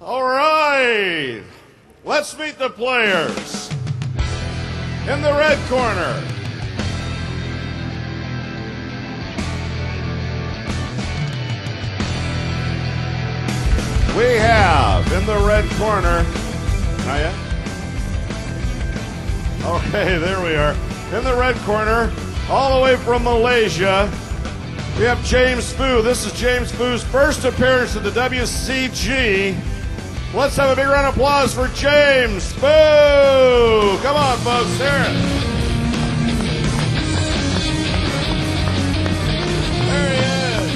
All right, let's meet the players. In the red corner, we have in the red corner, not yet? Okay, there we are. In the red corner, all the way from Malaysia, we have jamesfoo. This is jamesfoo's first appearance at the WCG. Let's have a big round of applause for jamesfoo. Come on, folks, here. There he is.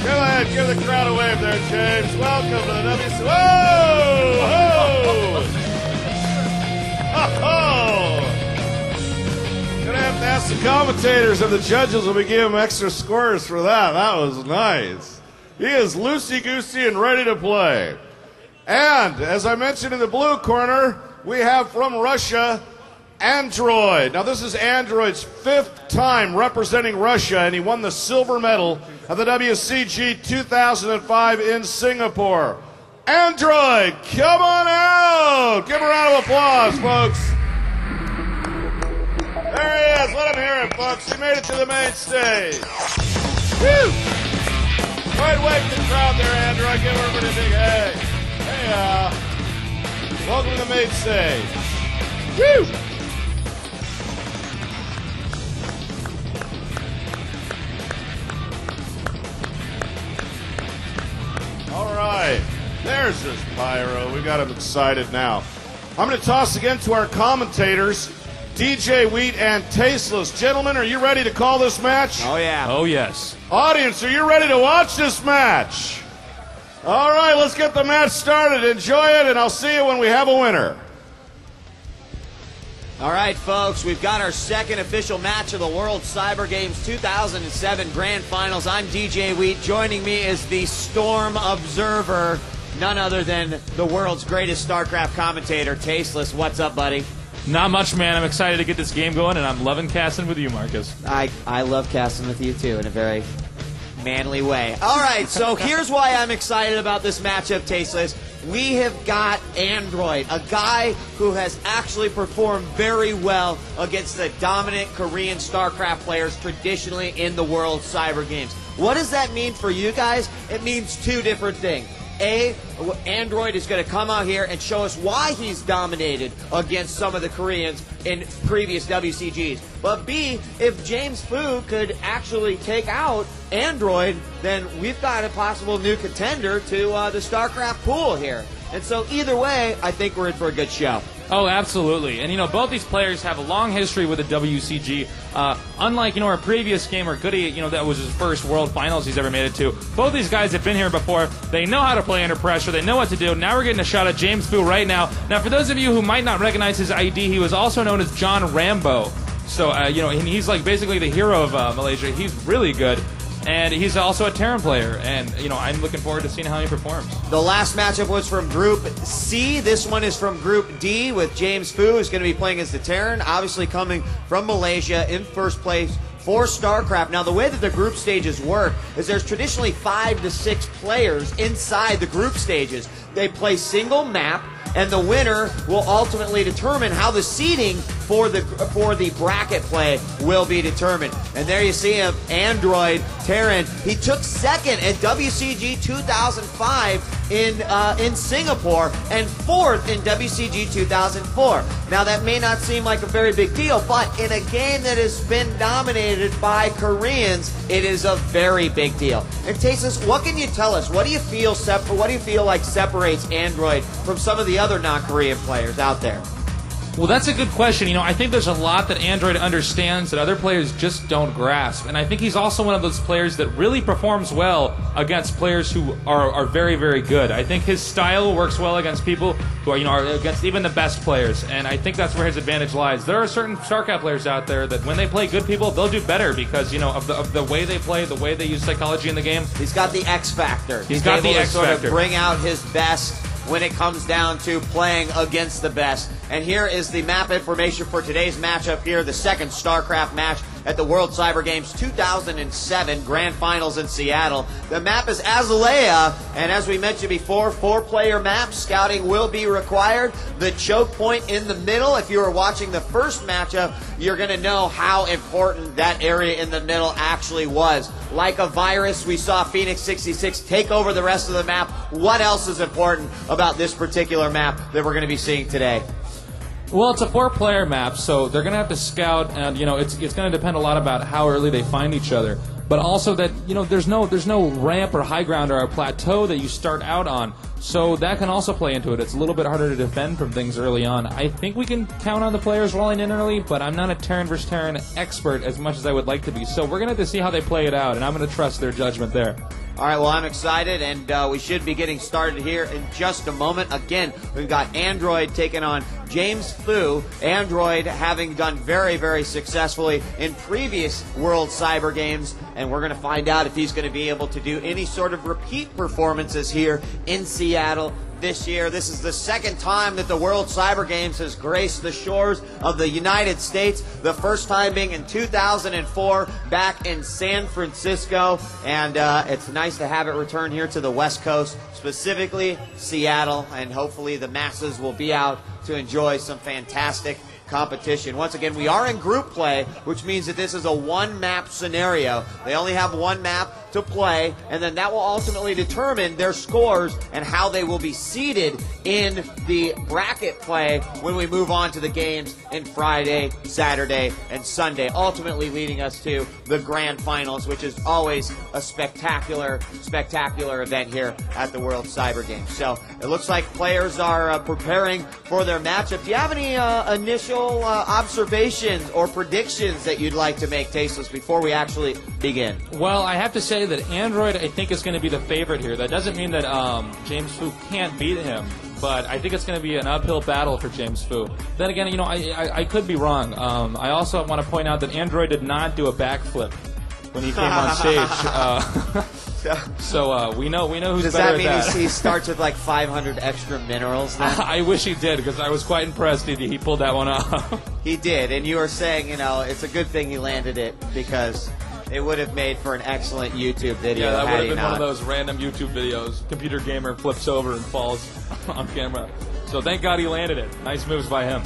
Go ahead, give the crowd a wave there, James. Welcome to the WCG. Whoa! Oh! Gonna have to ask the commentators and the judges will be giving him extra scores for that. That was nice. He is loosey-goosey and ready to play. And, as I mentioned in the blue corner, we have from Russia, Androide. Now, this is Android's 5th time representing Russia, and he won the silver medal at the WCG 2005 in Singapore. Androide, come on out! Give him a round of applause, folks. There he is. Let him hear it, folks. He made it to the main stage. Woo! Go ahead and wave to the crowd there, Android. Give everybody a big hey. Hey, welcome to the main stage. Woo! All right. There's this pyro. We got him excited now. I'm going to toss again to our commentators, DJ Wheat and Tasteless. Gentlemen, are you ready to call this match? Oh, yeah. Oh, yes. Audience, are you ready to watch this match? All right, let's get the match started. Enjoy it, and I'll see you when we have a winner. All right, folks, we've got our second official match of the World Cyber Games 2007 Grand Finals. I'm DJ Wheat. Joining me is the Storm Observer, none other than the world's greatest StarCraft commentator, Tasteless. What's up, buddy? Not much, man. I'm excited to get this game going, and I'm loving casting with you, Marcus. I love casting with you, too, in a very manly way. All right, so here's why I'm excited about this matchup, Tasteless. We have got Android, a guy who has actually performed very well against the dominant Korean StarCraft players traditionally in the World Cyber Games. What does that mean for you guys? It means two different things. A, Android is going to come out here and show us why he's dominated against some of the Koreans in previous WCGs. But B, if jamesfoo could actually take out Android, then we've got a possible new contender to the StarCraft pool here. And so either way, I think we're in for a good show. Oh, absolutely. And, both these players have a long history with the WCG. Unlike, our previous gamer, Goody, that was his first World Finals he's ever made it to. Both these guys have been here before. They know how to play under pressure. They know what to do. Now we're getting a shot at jamesfoo right now. Now, for those of you who might not recognize his ID, he was also known as John Rambo. So, and he's like basically the hero of Malaysia. He's really good. And he's also a Terran player, and I'm looking forward to seeing how he performs. The last matchup was from Group C. This one is from Group D with jamesfoo, who's going to be playing as the Terran, obviously coming from Malaysia in first place for StarCraft. Now, the way that the group stages work is there's traditionally 5 to 6 players inside the group stages. They play single map, and the winner will ultimately determine how the seeding for the bracket play will be determined. And there you see him, Android, Terran. He took second at WCG 2005 in Singapore and fourth in WCG 2004. Now, that may not seem like a very big deal, but in a game that has been dominated by Koreans, it is a very big deal. And Tasteless, what can you tell us? What do you feel like separates Android from some of the other non-Korean players out there? Well, that's a good question. I think there's a lot that Android understands that other players just don't grasp. And I think he's also one of those players that really performs well against players who are very, very good. I think his style works well against people who are against even the best players. And I think that's where his advantage lies. There are certain StarCraft players out there that when they play good people, they'll do better because, of the way they play, the way they use psychology in the game. He's got the X factor. He's got the X factor. Sort of bring out his best when it comes down to playing against the best. And here is the map information for today's matchup here, the second StarCraft match at the World Cyber Games 2007 Grand Finals in Seattle. The map is Azalea, and as we mentioned before, 4-player map. Scouting will be required. The choke point in the middle, if you were watching the first matchup, you're going to know how important that area in the middle actually was. Like a virus, we saw Phoenix 66 take over the rest of the map. What else is important about this particular map that we're going to be seeing today? Well, it's a 4-player map, so they're going to have to scout, and it's going to depend a lot about how early they find each other. But also that there's no ramp or high ground or a plateau that you start out on, so that can also play into it. It's a little bit harder to defend from things early on. I think we can count on the players rolling in early, but I'm not a Terran versus Terran expert as much as I would like to be. So we're going to have to see how they play it out, and I'm going to trust their judgment there. All right, well, I'm excited, and we should be getting started here in just a moment. Again, we've got Android taking on jamesfoo. Android having done very, very successfully in previous World Cyber Games, and we're going to find out if he's going to be able to do any sort of repeat performances here in Seattle this year. This is the second time that the World Cyber Games has graced the shores of the United States. The first time being in 2004 back in San Francisco. And it's nice to have it return here to the West Coast, specifically Seattle. And hopefully the masses will be out to enjoy some fantastic competition. Once again, we are in group play, which means that this is a one-map scenario. They only have one map to play, and then that will ultimately determine their scores and how they will be seeded in the bracket play when we move on to the games in Friday, Saturday, and Sunday, ultimately leading us to the Grand Finals, which is always a spectacular event here at the World Cyber Games. So it looks like players are preparing for their matchup. Do you have any initial observations or predictions that you'd like to make, Tasteless, before we actually begin? Well, I have to say that Android, I think, is going to be the favorite here. That doesn't mean that jamesfoo can't beat him, but I think it's going to be an uphill battle for jamesfoo. Then again, I could be wrong. I also want to point out that Android did not do a backflip when he came on stage. So we know who's Does better that mean at that. he starts with like 500 extra minerals then? I wish he did, because I was quite impressed he pulled that one off. He did, and you were saying, it's a good thing he landed it, because it would have made for an excellent YouTube video. Yeah, that would have he been not. one of those random YouTube videos. Computer gamer flips over and falls on camera. So thank God he landed it. Nice moves by him.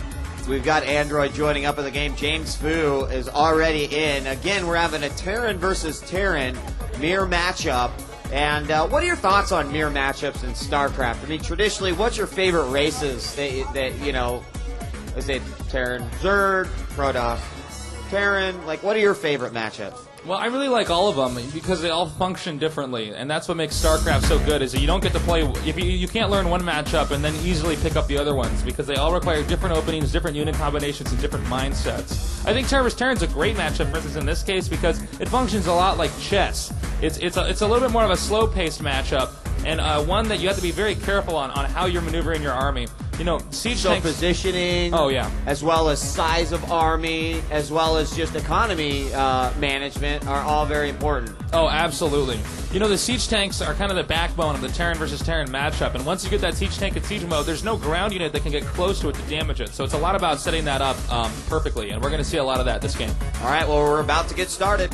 We've got Android joining up in the game. jamesfoo is already in. Again, we're having a Terran versus Terran mirror matchup. And what are your thoughts on mirror matchups in StarCraft? I mean, traditionally, what's your favorite races that is it Terran, Zerg, Protoss, Terran? Like, what are your favorite matchups? Well, I really like all of them because they all function differently, and that's what makes StarCraft so good. Is that you don't get to play if you can't learn one matchup and then easily pick up the other ones because they all require different openings, different unit combinations, and different mindsets. I think Terran vs. Terran's a great matchup, for instance, in this case because it functions a lot like chess. It's a little bit more of a slow-paced matchup, and one that you have to be very careful on how you're maneuvering your army. Siege tanks, positioning. Oh yeah. As well as size of army, as well as just economy management are all very important. Oh, absolutely. The siege tanks are kind of the backbone of the Terran versus Terran matchup, and once you get that siege tank in siege mode, there's no ground unit that can get close to it to damage it. So it's a lot about setting that up perfectly, and we're going to see a lot of that this game. All right, well, we're about to get started.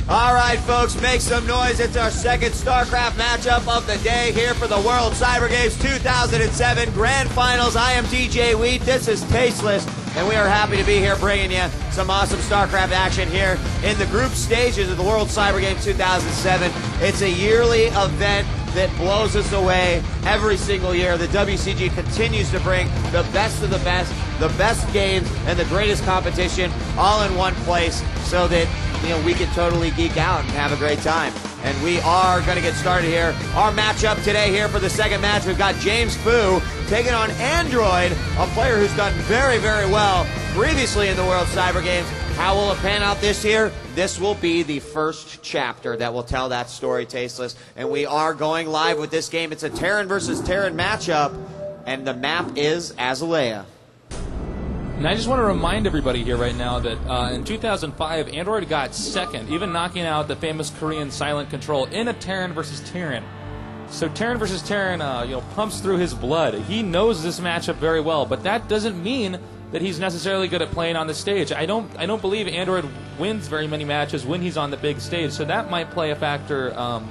All right, folks, make some noise. It's our second StarCraft matchup of the day here for the World Cyber Games 2007 Grand Finals. I am DJ Wheat. This is Tasteless, and we are happy to be here bringing you some awesome StarCraft action here in the group stages of the World Cyber Games 2007. It's a yearly event that blows us away every single year. The WCG continues to bring the best of the best games, and the greatest competition all in one place so that we can totally geek out and have a great time. And we are going to get started here. Our matchup today here for the second match, we've got jamesfoo taking on Android, a player who's done very, very well previously in the World Cyber Games. How will it pan out this year? This will be the first chapter that will tell that story, Tasteless. And we are going live with this game. It's a Terran versus Terran matchup, and the map is Azalea. And I just want to remind everybody here right now that in 2005, Android got second, even knocking out the famous Korean Silent Control in a Terran versus Terran. So Terran versus Terran, pumps through his blood. He knows this matchup very well, but that doesn't mean that he's necessarily good at playing on the stage. I don't believe Android wins very many matches when he's on the big stage, so that might play a factor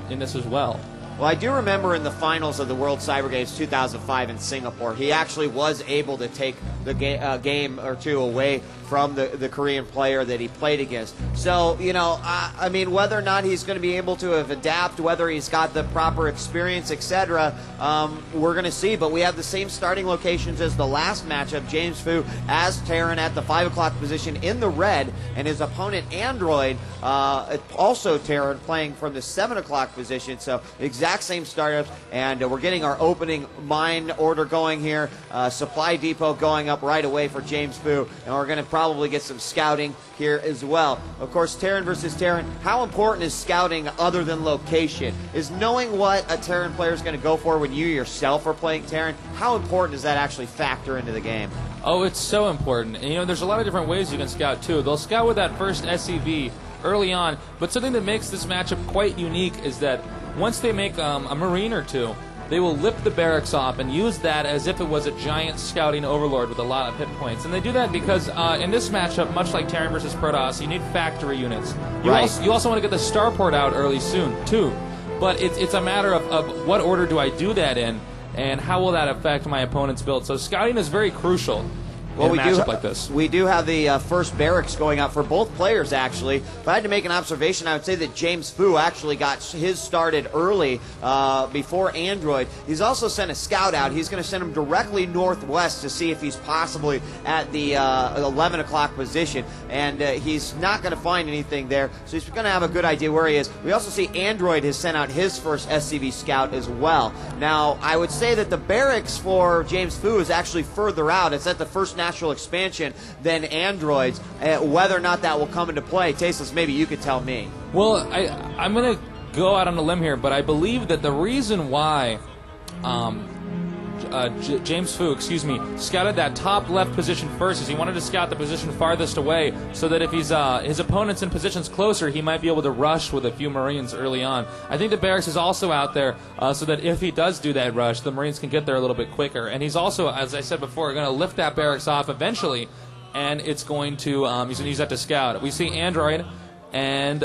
in this as well. Well, I do remember in the finals of the World Cyber Games 2005 in Singapore, he actually was able to take the game or two away from the Korean player that he played against. So, I mean, whether or not he's going to be able to adapt, whether he's got the proper experience, etc., we're going to see. But we have the same starting locations as the last matchup. jamesfoo as Terran at the 5 o'clock position in the red, and his opponent Android, also Terran, playing from the 7 o'clock position. So exact same startups, and we're getting our opening mine order going here. Supply depot going up right away for jamesfoo, and we're going to probably get some scouting here as well. Of course, Terran versus Terran, how important is scouting other than location? Is knowing what a Terran player is going to go for when you yourself are playing Terran, how important does that actually factor into the game? Oh, it's so important. And, there's a lot of different ways you can scout, too. They'll scout with that first SCV early on, but something that makes this matchup quite unique is that once they make a Marine or two, they will lip the barracks off and use that as if it was a giant scouting overlord with a lot of hit points. And they do that because in this matchup, much like Terran versus Protoss, you need factory units. You also want to get the starport out early soon, too. But it's a matter of what order do I do that in, and how will that affect my opponent's build. So scouting is very crucial. Well, in a matchup like this. We do have the first barracks going out for both players, actually. If I had to make an observation, I would say that jamesfoo actually got his started early before Android. He's also sent a scout out. He's going to send him directly northwest to see if he's possibly at the 11 o'clock position, and he's not going to find anything there, so he's going to have a good idea where he is. We also see Android has sent out his first SCV scout as well. Now, I would say that the barracks for jamesfoo is actually further out. It's at the first natural expansion than Android's. Whether or not that will come into play, Tasteless, maybe you could tell me. Well, I'm going to go out on a limb here, but I believe that the reason why jamesfoo, scouted that top left position first is he wanted to scout the position farthest away so that if he's his opponent's in positions closer, he might be able to rush with a few Marines early on. I think the barracks is also out there so that if he does do that rush, the Marines can get there a little bit quicker. And he's also, as I said before, going to lift that barracks off eventually, and it's going to he's going to use that to scout. We see Android and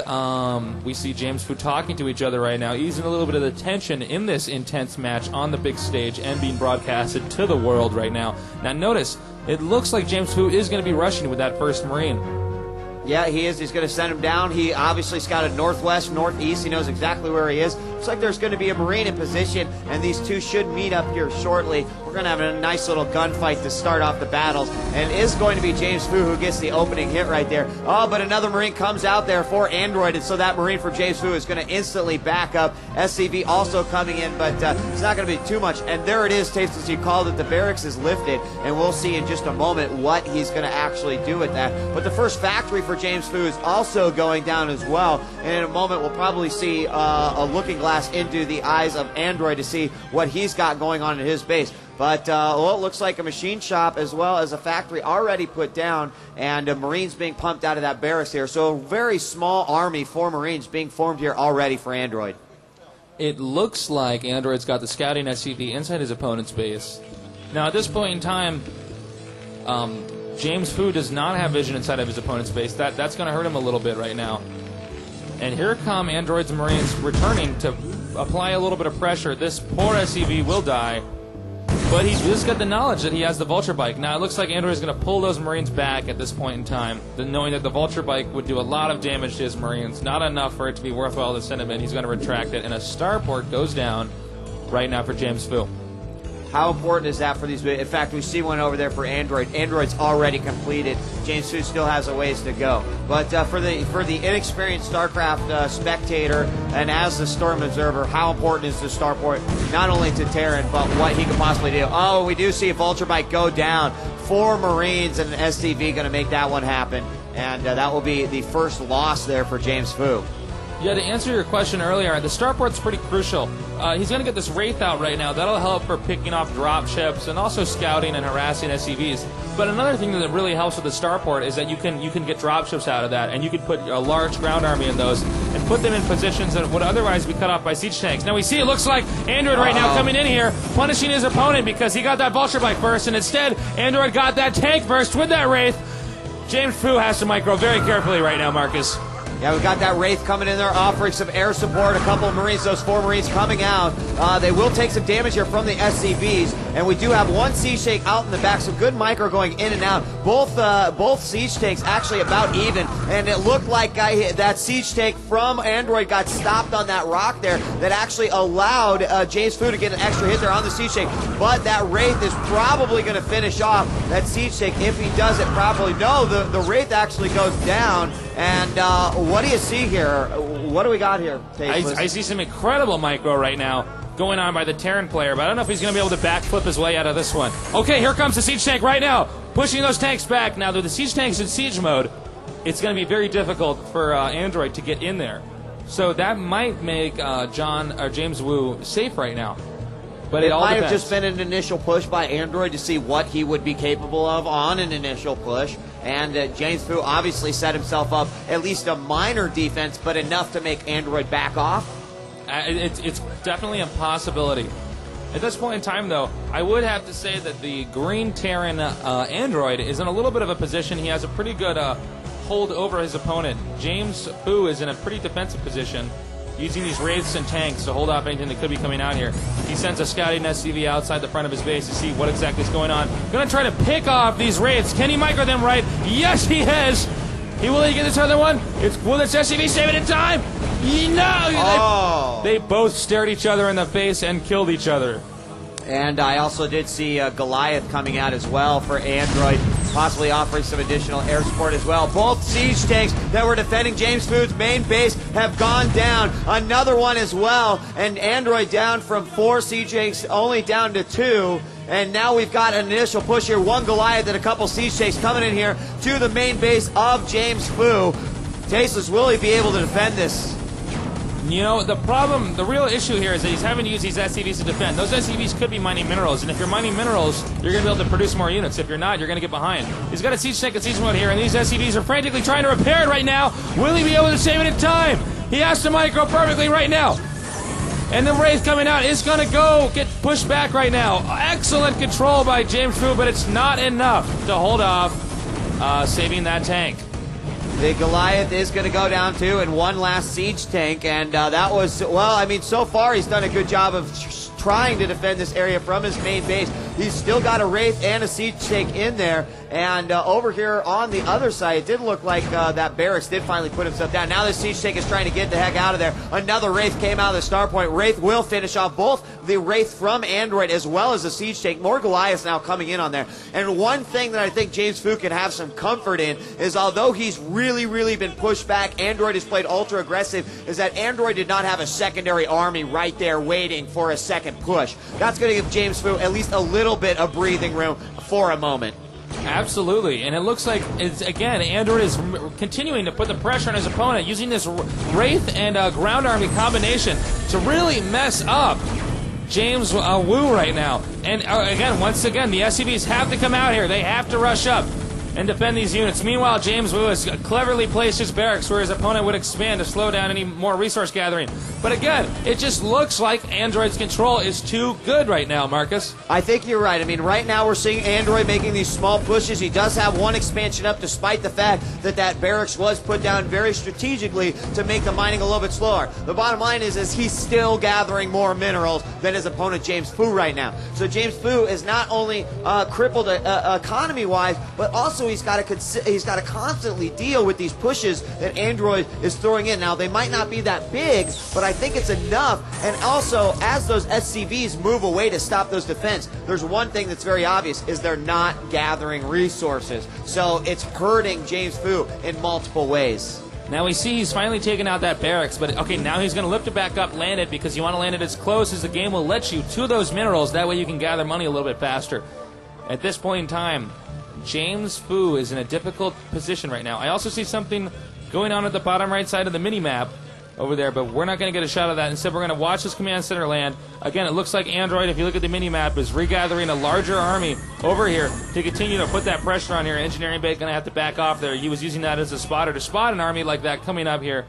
we see jamesfoo talking to each other right now, easing a little bit of the tension in this intense match on the big stage and being broadcasted to the world right now. Now notice, it looks like jamesfoo is going to be rushing with that first Marine. Yeah, he is. He's going to send him down. He obviously scouted northwest, northeast. He knows exactly where he is. Looks like there's going to be a Marine in position, and these two should meet up here shortly. We're going to have a nice little gunfight to start off the battles, and it is going to be jamesfoo who gets the opening hit right there. Oh, but another Marine comes out there for Android, and so that Marine for jamesfoo is going to instantly back up. SCV also coming in, but it's not going to be too much. And there it is, Tasteless. You called it. The barracks is lifted, and we'll see in just a moment what he's going to actually do with that. But the first factory for jamesfoo is also going down as well, and in a moment we'll probably see a looking glass into the eyes of Android to see what he's got going on in his base. But well, it looks like a machine shop as well as a factory already put down, and Marines being pumped out of that barracks here. So a very small army for Marines being formed here already for Android. It looks like Android's got the scouting SCV inside his opponent's base. Now at this point in time, jamesfoo does not have vision inside of his opponent's base. That's going to hurt him a little bit right now. And here come Android's Marines returning to apply a little bit of pressure. This poor SCV will die, but he just got the knowledge that he has the Vulture Bike. Now it looks like Android is going to pull those Marines back at this point in time, knowing that the Vulture Bike would do a lot of damage to his Marines. Not enough for it to be worthwhile to send him in. He's going to retract it, and a starport goes down right now for jamesfoo. How important is that for these? In fact, we see one over there for Android. Android's already completed. jamesfoo still has a ways to go. But for the inexperienced StarCraft spectator and as the Storm Observer, how important is the starport, not only to Terran, but what he could possibly do? Oh, we do see a Vulture Bike go down. 4 Marines and an SCV going to make that one happen. and that will be the first loss there for jamesfoo. Yeah, to answer your question earlier, the starport's pretty crucial. He's going to get this Wraith out right now. That'll help for picking off drop ships and also scouting and harassing SCVs. But another thing that really helps with the starport is that you can get drop ships out of that, and you can put a large ground army in those and put them in positions that would otherwise be cut off by siege tanks. Now we see it looks like Android right now coming in here, punishing his opponent because he got that vulture bike first, and instead Android got that tank first with that Wraith. jamesfoo has to micro very carefully right now, Marcus. Yeah, we've got that Wraith coming in there, offering some air support. A couple of Marines, those 4 Marines coming out. They will take some damage here from the SCVs, and we do have one siege tank out in the back. Some good micro going in and out. Both siege tanks actually about even, and it looked like that siege tank from Android got stopped on that rock there. That actually allowed jamesfoo to get an extra hit there on the siege tank. But that Wraith is probably going to finish off that siege tank if he does it properly. No, the Wraith actually goes down. And what do you see here? What do we got here, I see some incredible micro right now going on by the Terran player, but I don't know if he's going to be able to backflip his way out of this one. Okay, here comes the siege tank right now, pushing those tanks back. Now, with the siege tanks in siege mode, it's going to be very difficult for Android to get in there. So that might make jamesfoo safe right now. But it all might depends. have just been an initial push by Android to see what he would be capable of on an initial push. And jamesfoo obviously set himself up at least a minor defense, but enough to make Android back off. It's definitely a possibility. At this point in time, though, I would have to say that the green Terran Android is in a little bit of a position. He has a pretty good hold over his opponent. jamesfoo is in a pretty defensive position, using these Wraiths and tanks to hold off anything that could be coming out here. He sends a scouting SCV outside the front of his base to see what exactly is going on. Going to try to pick off these Wraiths. Can he micro them right? Yes, he has. Will he get this other one? Will this SCV save it in time? No! They both stared each other in the face and killed each other. And I also did see Goliath coming out as well for Android, possibly offering some additional air support as well. Both siege tanks that were defending jamesfoo's main base have gone down. Another one as well, and Android down from 4 siege tanks only down to 2. And now we've got an initial push here. 1 Goliath and a couple siege tanks coming in here to the main base of jamesfoo. Tasteless, will he be able to defend this? You know, the real issue here is that he's having to use these SCVs to defend. Those SCVs could be mining minerals, and if you're mining minerals, you're going to be able to produce more units. If you're not, you're going to get behind. He's got a siege tank in siege mode here, and these SCVs are frantically trying to repair it right now. Will he be able to save it in time? He has to micro perfectly right now. And the Wraith coming out is going to get pushed back right now. Excellent control by jamesfoo, but it's not enough to hold off saving that tank. The Goliath is going to go down too, and one last siege tank, and that was, well, I mean, so far he's done a good job of trying to defend this area from his main base. He's still got a Wraith and a siege tank in there, and over here on the other side, it did look like that barracks did finally put himself down. Now the siege tank is trying to get the heck out of there. Another Wraith came out of the star point. Wraith will finish off both the Wraith from Android as well as the siege tank. More Goliaths now coming in on there. And one thing that I think jamesfoo can have some comfort in is, although he's really been pushed back, Android has played ultra aggressive, is that Android did not have a secondary army right there waiting for a second push. That's going to give jamesfoo at least a little bit of breathing room for a moment. Absolutely, and it looks like, again, Android is continuing to put the pressure on his opponent, using this Wraith and ground army combination to really mess up jamesfoo right now. And again, once again, the SCVs have to come out here. They have to rush up and defend these units. Meanwhile, jamesfoo has cleverly placed his barracks where his opponent would expand to slow down any more resource gathering. But again, it just looks like Android's control is too good right now, Marcus. I think you're right. I mean, right now we're seeing Android making these small pushes. He does have one expansion up, despite the fact that that barracks was put down very strategically to make the mining a little bit slower. The bottom line is he's still gathering more minerals than his opponent jamesfoo right now. So jamesfoo is not only crippled economy-wise, but also he's got to constantly deal with these pushes that Android is throwing in. Now, they might not be that big, but I think it's enough. And also, as those SCVs move away to stop those defense, there's one thing that's very obvious, is they're not gathering resources. So it's hurting jamesfoo in multiple ways. Now we see he's finally taken out that barracks, but okay, now he's going to lift it back up, land it, because you want to land it as close as the game will let you to those minerals. That way you can gather money a little bit faster. At this point in time, jamesfoo is in a difficult position right now. I also see something going on at the bottom right side of the mini-map over there, but we're not going to get a shot of that. Instead, we're going to watch this command center land. Again, it looks like Android, if you look at the mini-map, is regathering a larger army over here to continue to put that pressure on here. Engineering Bay going to have to back off there. He was using that as a spotter to spot an army like that coming up here.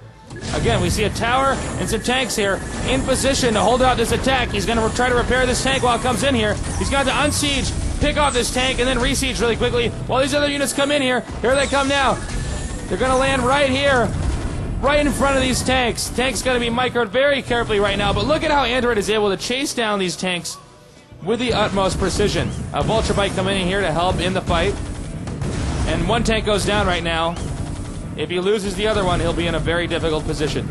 Again, we see a tower and some tanks here in position to hold out this attack. He's going to try to repair this tank while it comes in here. He's going to unsiege, pick off this tank, and then re-siege really quickly while these other units come in here. Here they come now. They're going to land right here, right in front of these tanks. Tank's going to be microed very carefully right now, but look at how Android is able to chase down these tanks with the utmost precision. A Vulture Bite coming in here to help in the fight. And one tank goes down right now. If he loses the other one, he'll be in a very difficult position.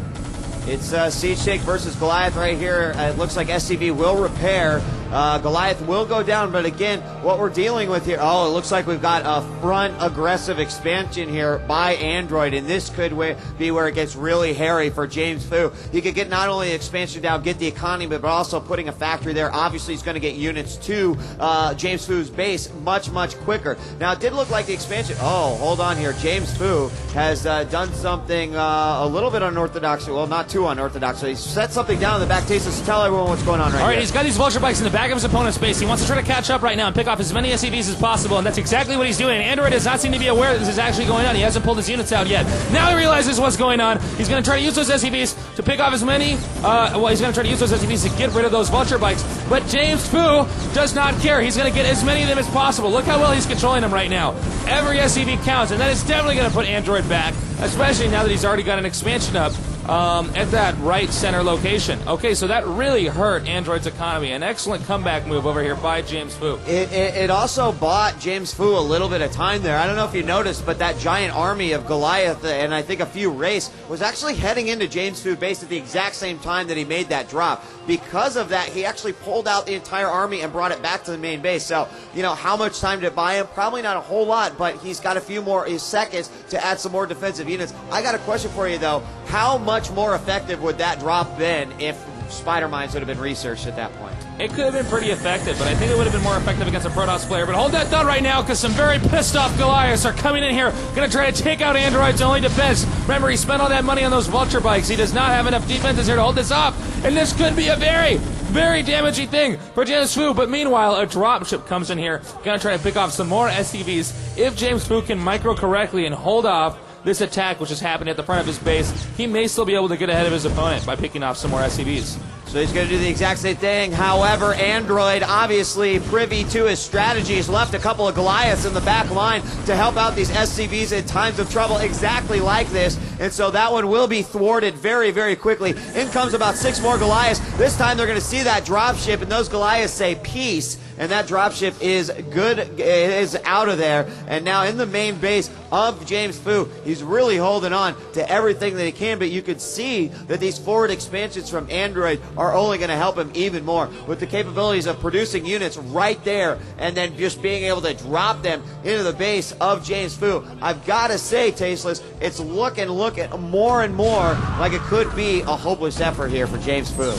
It's Siege Tank versus Goliath right here. It looks like SCV will repair. Goliath will go down, but again, what we're dealing with here, it looks like we've got a front aggressive expansion here by Android, and this could be where it gets really hairy for jamesfoo. He could get not only the expansion down, get the economy, but also putting a factory there. Obviously, he's going to get units to jamesfoo's base much, much quicker. Now, it did look like the expansion. Oh, hold on here. jamesfoo has done something a little bit unorthodox. Well, not too unorthodox. So he set something down in the back. Tasteless, tell everyone what's going on right All right, here. he's got these Vulture Bikes in the back of his opponent's base. He wants to try to catch up right now and pick off as many SCVs as possible, and that's exactly what he's doing. Android does not seem to be aware that this is actually going on. He hasn't pulled his units out yet. Now he realizes what's going on. He's going to try to use those SCVs to pick off as many. He's going to try to use those SCVs to get rid of those Vulture Bikes. But jamesfoo does not care. He's going to get as many of them as possible. Look how well he's controlling them right now. Every SCV counts, and that is definitely going to put Android back, especially now that he's already got an expansion up at that right center location. Okay, so that really hurt Android's economy. An excellent comeback move over here by jamesfoo. It also bought jamesfoo a little bit of time there. I don't know if you noticed, but that giant army of Goliath and I think a few Wraiths was actually heading into jamesfoo base at the exact same time that he made that drop. Because of that, he actually pulled out the entire army and brought it back to the main base. So, you know, how much time did it buy him? Probably not a whole lot, but he's got a few more seconds to add some more defensive units. I got a question for you, though. How much more effective would that drop been if Spider Mines would have been researched at that point? It could have been pretty effective, but I think it would have been more effective against a Protoss player. But hold that thought right now, because some very pissed off Goliaths are coming in here, going to try to take out Android's only defense. Remember, he spent all that money on those Vulture Bikes. He does not have enough defenses here to hold this off, and this could be a very, very damaging thing for jamesfoo. But meanwhile, a dropship comes in here, going to try to pick off some more SCVs. If jamesfoo can micro correctly and hold off this attack, which is happening at the front of his base, he may still be able to get ahead of his opponent by picking off some more SCVs. So he's going to do the exact same thing. However, Android, obviously privy to his strategies, left a couple of Goliaths in the back line to help out these SCVs in times of trouble exactly like this. And so that one will be thwarted very, very quickly. In comes about 6 more Goliaths. This time they're going to see that dropship, and those Goliaths say peace. And that dropship is good, is out of there. And now in the main base of jamesfoo, he's really holding on to everything that he can. But you can see that these forward expansions from Android are only going to help him even more with the capabilities of producing units right there and then just being able to drop them into the base of jamesfoo. I've got to say, Tasteless, it's looking more and more like it could be a hopeless effort here for jamesfoo.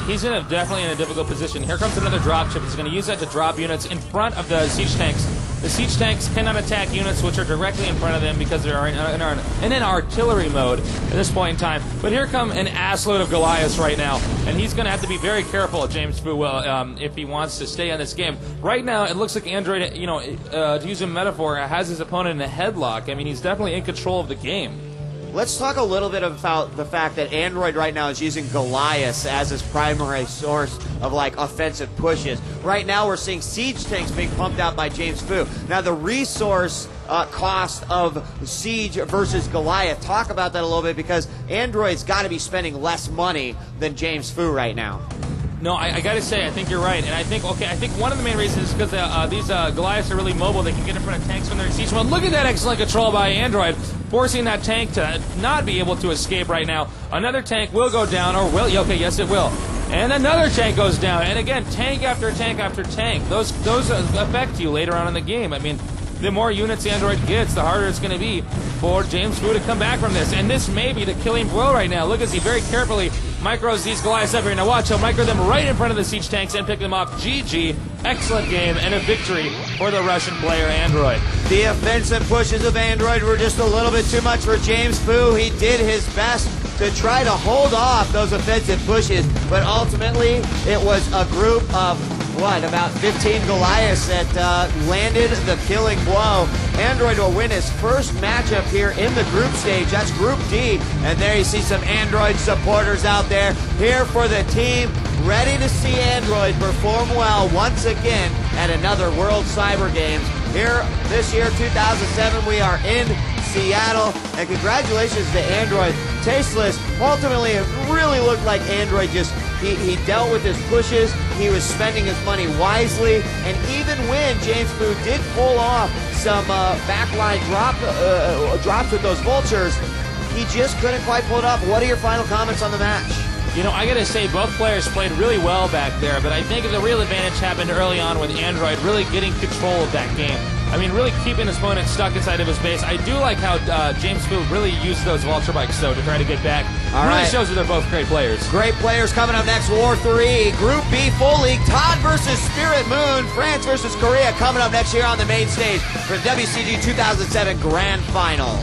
He's definitely in a difficult position. Here comes another dropship. He's going to use that to drop units in front of the siege tanks. The siege tanks cannot attack units which are directly in front of them because they're in an artillery mode at this point in time. But here come an assload of Goliaths right now, and he's going to have to be very careful, jamesfoo, if he wants to stay on this game. Right now, it looks like Android, to use a metaphor, has his opponent in a headlock. I mean, he's definitely in control of the game. Let's talk a little bit about the fact that Android right now is using Goliaths as his primary source of, like, offensive pushes. Right now we're seeing siege tanks being pumped out by jamesfoo. Now the resource cost of siege versus Goliath, talk about that a little bit, because Android's got to be spending less money than jamesfoo right now. No, I got to say, I think you're right. And I think one of the main reasons is because these Goliaths are really mobile. They can get in front of tanks when they're in siege mode. Look at that excellent control by Android, forcing that tank to not be able to escape right now. Another tank will go down, or will, okay, yes it will. And another tank goes down. And again, tank after tank after tank. Those affect you later on in the game. I mean, the more units Android gets, the harder it's going to be for jamesfoo to come back from this. And this may be the killing blow right now. Look as he very carefully micros these Goliaths up here. Now watch, he'll micro them right in front of the siege tanks and pick them off. GG excellent game and a victory for the Russian player Android. The offensive pushes of Android were just a little bit too much for jamesfoo. He did his best to try to hold off those offensive pushes, but ultimately it was a group of about 15 Goliaths that landed the killing blow. Android will win his first matchup here in the group stage. That's Group D. And there you see some Android supporters out there here for the team, ready to see Android perform well once again at another World Cyber Games. Here this year, 2007, we are in Seattle, and congratulations to Android. Tasteless, ultimately it really looked like Android just, he dealt with his pushes, he was spending his money wisely, and even when jamesfoo did pull off some backline drops with those vultures, he just couldn't quite pull it up. What are your final comments on the match? You know, I gotta say, both players played really well back there, but I think the real advantage happened early on with Android really getting control of that game. I mean, really keeping his opponent stuck inside of his base. I do like how jamesfoo really used those Vulture Bikes, though, to try to get back. All really right. shows that they're both great players. Great players coming up next. War 3, Group B Full League. Todd versus Spirit Moon. France versus Korea coming up next year on the main stage for the WCG 2007 Grand Final.